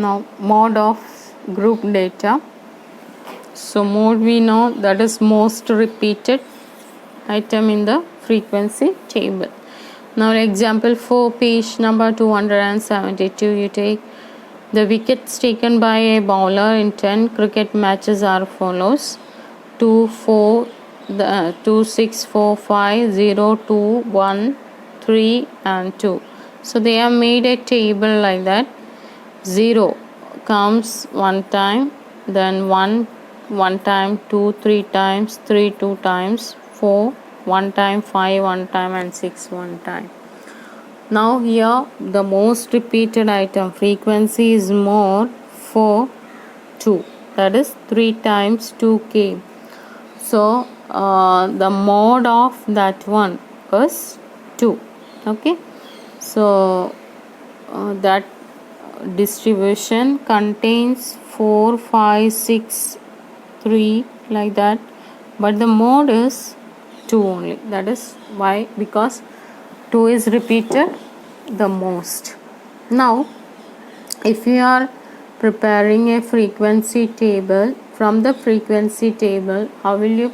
Now mode of group data. So mode we know that is most repeated item in the frequency table. Now example 4, page number 272, you take the wickets taken by a bowler in 10 cricket matches are follows: 2, 4, 2, 6, 4, 5, 0, 2, 1, 3 and 2. So they have made a table like that. 0 comes one time, then 1 time, 2 3 times, 3 2 times, 4 1 time, 5 1 time and 6 1 time. Now here the most repeated item frequency is mode for 2, that is 3 times 2 came. So the mode of that one is 2. Okay, so that distribution contains 4 5 6 3 like that, but the mode is 2 only. That is why, because 2 is repeated the most. Now if you are preparing a frequency table, from the frequency table how will you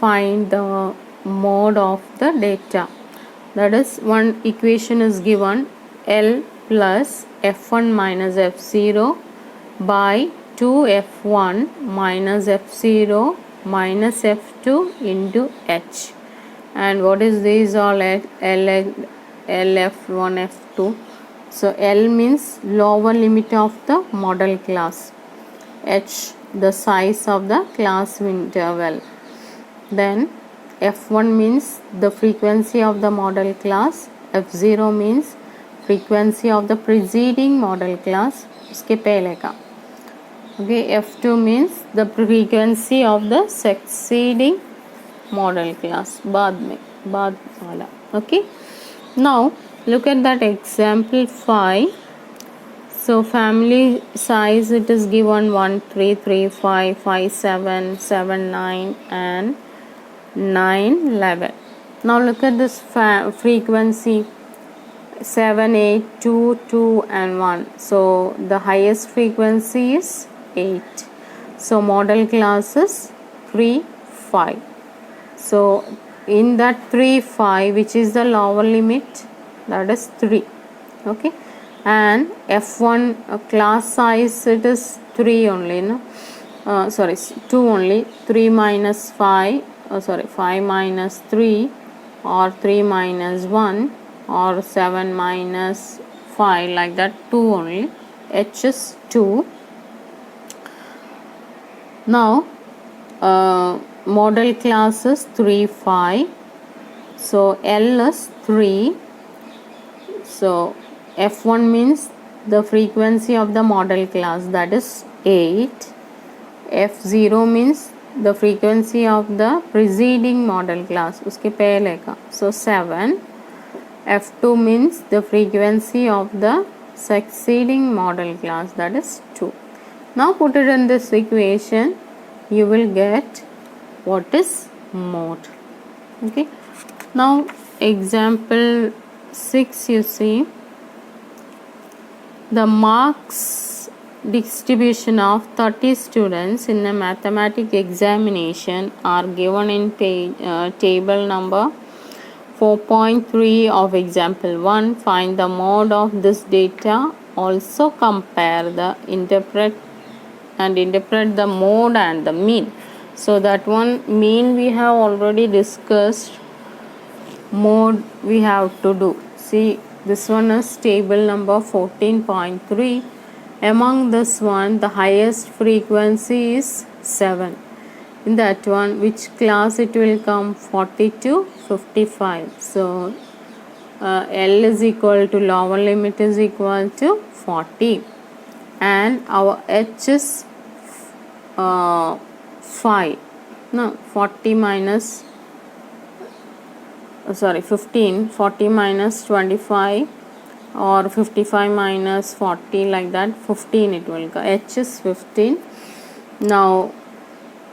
find the mode of the data? That is, one equation is given: L plus F1 minus F0 by 2F1 minus F0 minus F2 into H. And what is this? All L, F1, F2. So L means lower limit of the model class, H the size of the class interval. Then F1 means the frequency of the model class, F0 means frequency of the preceding model class, उसके पहले का. Okay, F2 means the frequency of the succeeding model class, बाद वाला. Okay, now look at that example 5. So family size, it is given 1 3 3 5 5 7 7 9 and 9 11. Now look at this frequency 7 8 2 2 and 1. So the highest frequency is 8. So model class is 3 5. So in that 3 5, which is the lower limit, that is 3. Okay, and F1 class size, it is 3 only, no? 2 only. 3 minus 5, 5 minus 3, or 3 minus 1, or 7 minus 5, like that. 2 only. H is 2. Now model class is 3 5. So L is 3. So F1 means the frequency of the model class, that is 8. F0 means the frequency of the preceding model class, उसके पहले का, so 7. F2 means the frequency of the succeeding model class, that is 2. Now put it in this equation, you will get what is mode. Okay, now example 6, you see the marks distribution of 30 students in a mathematics examination are given in table number 4.3 of example 1. Find the mode of this data. Also compare the interpret the mode and the mean. So that one, mean we have already discussed, mode we have to do. See, this one is table number 14.3. Among this one, the highest frequency is 7. In that one, which class it will come? 40 to 55. So L is equal to lower limit is equal to 40, and our H is 5. No, 40 minus 15. 40 minus 25, or 55 minus 40, like that. 15 it will go. H is 15. Now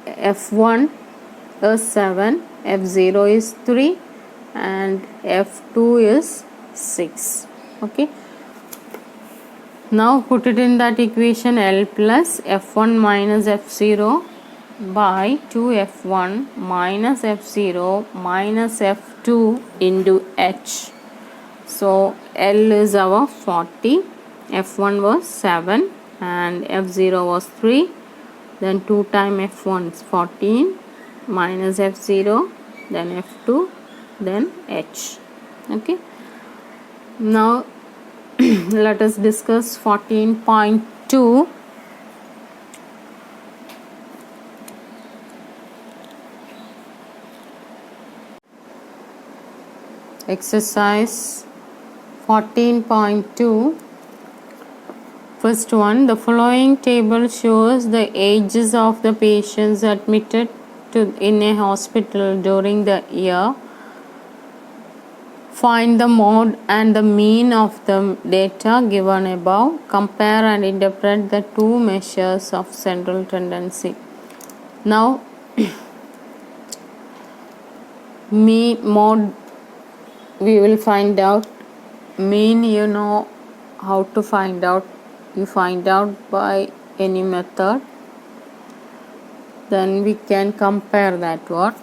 F1 is 7, F0 is 3, and F2 is 6. Okay, Now put it in that equation, L plus F1 minus F0 by 2F1 minus F0 minus F2 into H. So L is our 40, F1 was 7 and F0 was 3. Then 2 times F1 is 14 minus F0, then F2, then H. Okay. Now let us discuss 14.2. Exercise 14.2. First one, the following table shows the ages of the patients admitted in a hospital during the year. Find the mode and the mean of the data given above. Compare and interpret the two measures of central tendency. Now, mode we will find out. Mean, you know how to find out. You find out by any method. Then we can compare that what.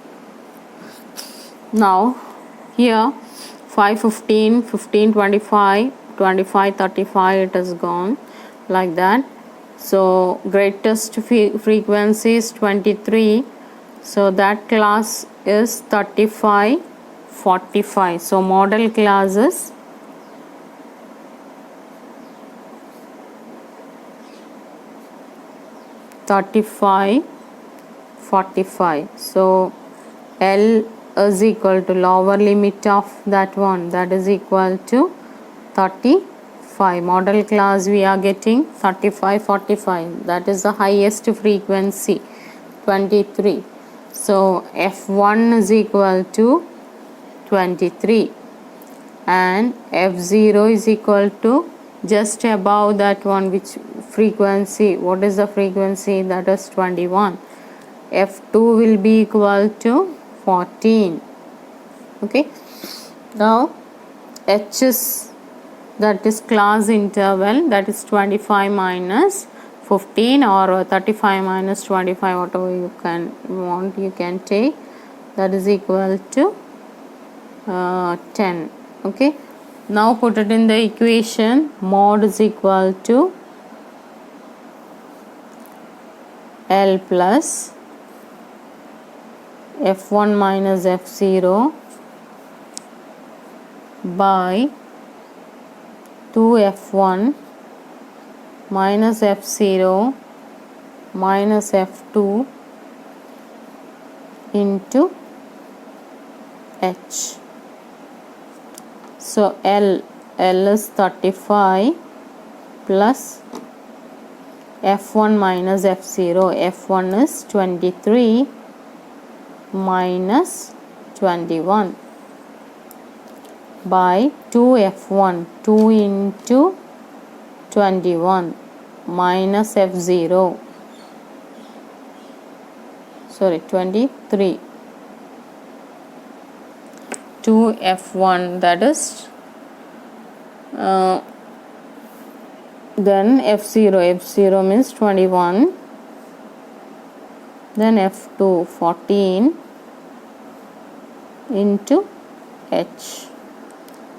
Now, here 5, 15, 15, 25, 25, 35, it has gone like that. So greatest frequency is 23. So that class is 35, 45. So model class is 35, 45. So L is equal to lower limit of that one, that is equal to 35. Model class we are getting 35, 45. That is the highest frequency, 23. So F1 is equal to 23 and F0 is equal to just above that one, which frequency, what is the frequency, that is 21. F2 will be equal to 14. Okay. Now H is, that is class interval, that is 25 minus 15 or 35 minus 25, whatever you can take, that is equal to 10. Okay. Now put it in the equation. Mode is equal to L plus F1 minus F0 by 2F1 minus F0 minus F2 into H. So L is 35 plus F1 minus F0. F1 is 23 minus 21 by 2F1, 2 into 21 minus F0, sorry, 23, 2F1, that is then F0 means 21, then F2 14 into H.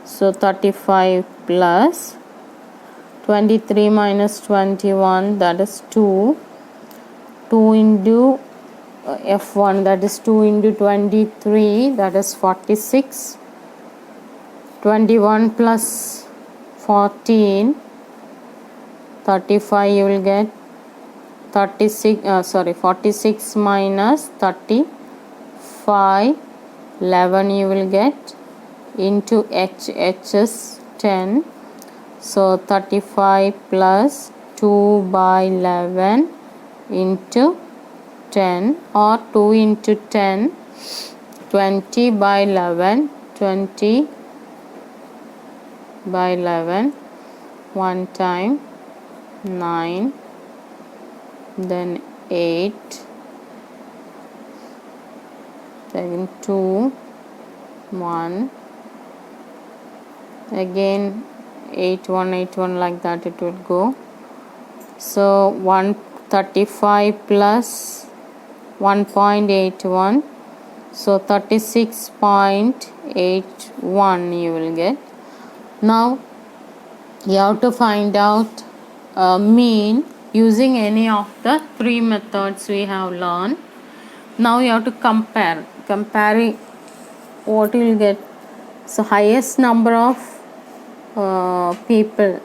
So 35 plus 23 minus 21, that is 2 into F1, that is 2 into 23, that is 46, 21 plus 14, 35 you will get 46 minus 35, 11 you will get into H is 10. So 35 plus 2 by 11 into 10 or 2 into 10, 20 by 11, 20 by 11, 1 time 9, then 8, then 2, 1, again 8181 like that it will go. So 135 plus 1.81, so 36.81 you will get. Now you have to find out mean using any of the three methods we have learned. Now you have to comparing what you will get. So highest number of people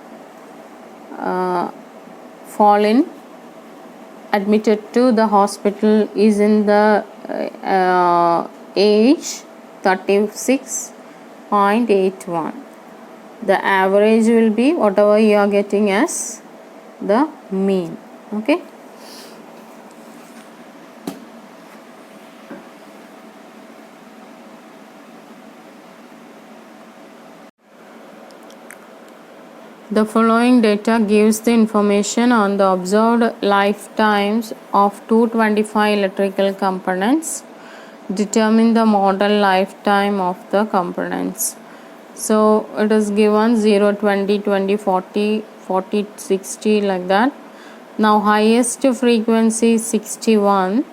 fall in admitted to the hospital is in the age 36.81. The average will be whatever you are getting as the mean. Okay. The following data gives the information on the observed lifetimes of 225 electrical components. Determine the model lifetime of the components. So it is given 0, 20, 20, 40, 40, 60 like that. Now highest frequency is 61.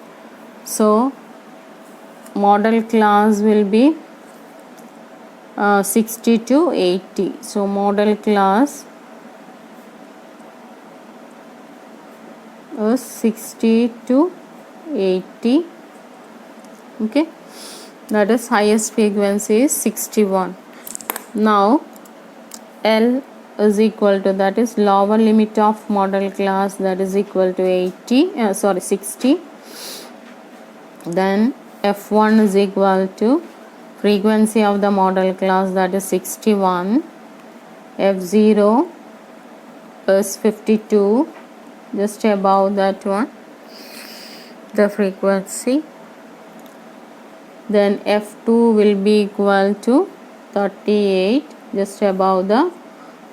So model class will be 60 to 80. So model class is 60 to 80. Okay, that is highest frequency is 61. Now L is equal to, that is lower limit of model class, that is equal to 60. Then F1 is equal to frequency of the model class, that is 61. F0 is 52, just above that one, the frequency. Then F2 will be equal to 38, just above the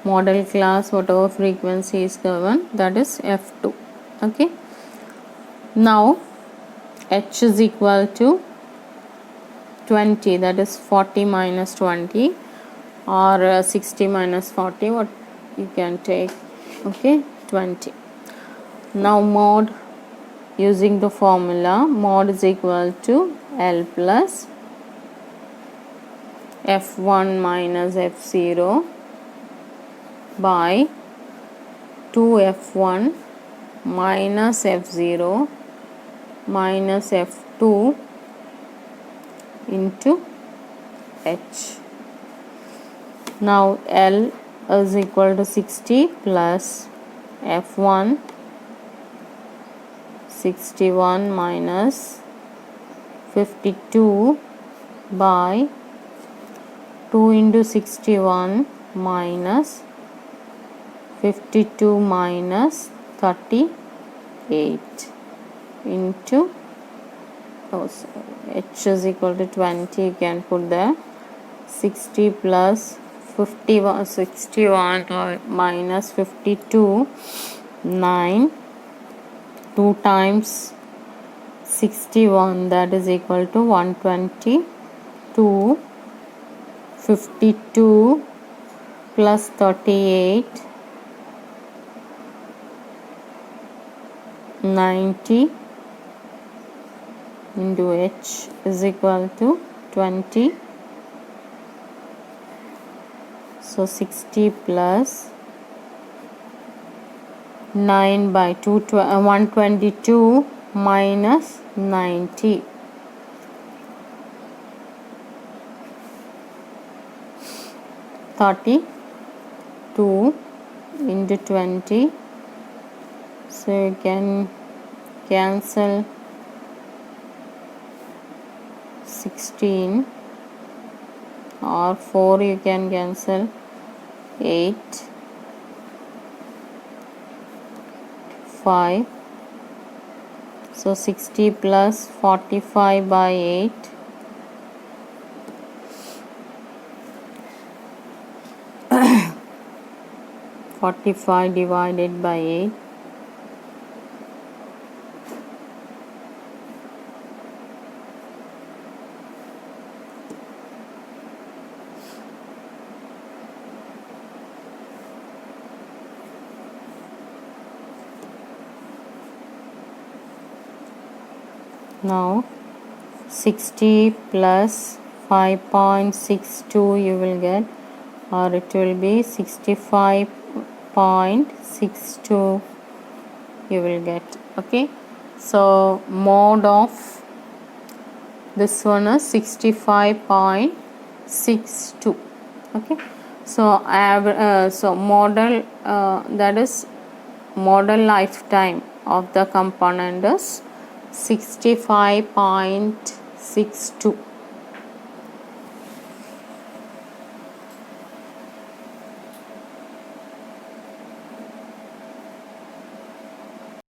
model class, whatever frequency is given, that is F2. Okay. Now H is equal to 20, that is 40 minus 20, or 60 minus 40, what you can take. Okay, 20. Now mod, using the formula, mod is equal to L plus F1 minus F0 by 2F1 minus F0 minus F2 into H. Now L is equal to 60 plus F1 61 minus 52 by 2 into 61 minus 52 minus 38 into H is equal to 20, you can put there. 60 plus 51, 61 minus 52, 9, 2 times 61, that is equal to 122. 52 plus 38, 90 into H is equal to 20. So 60 plus 9 by 122 minus 90. $32 into 20, so you can cancel 16, or 4 you can cancel, 8, 5, so 60 plus 45 by 8, 45 divided by 8, Now 60 plus 5.62 you will get, or it will be 65.62 you will get. Okay, so mode of this one is 65.62. okay, so so model that is model lifetime of the component is 65.62.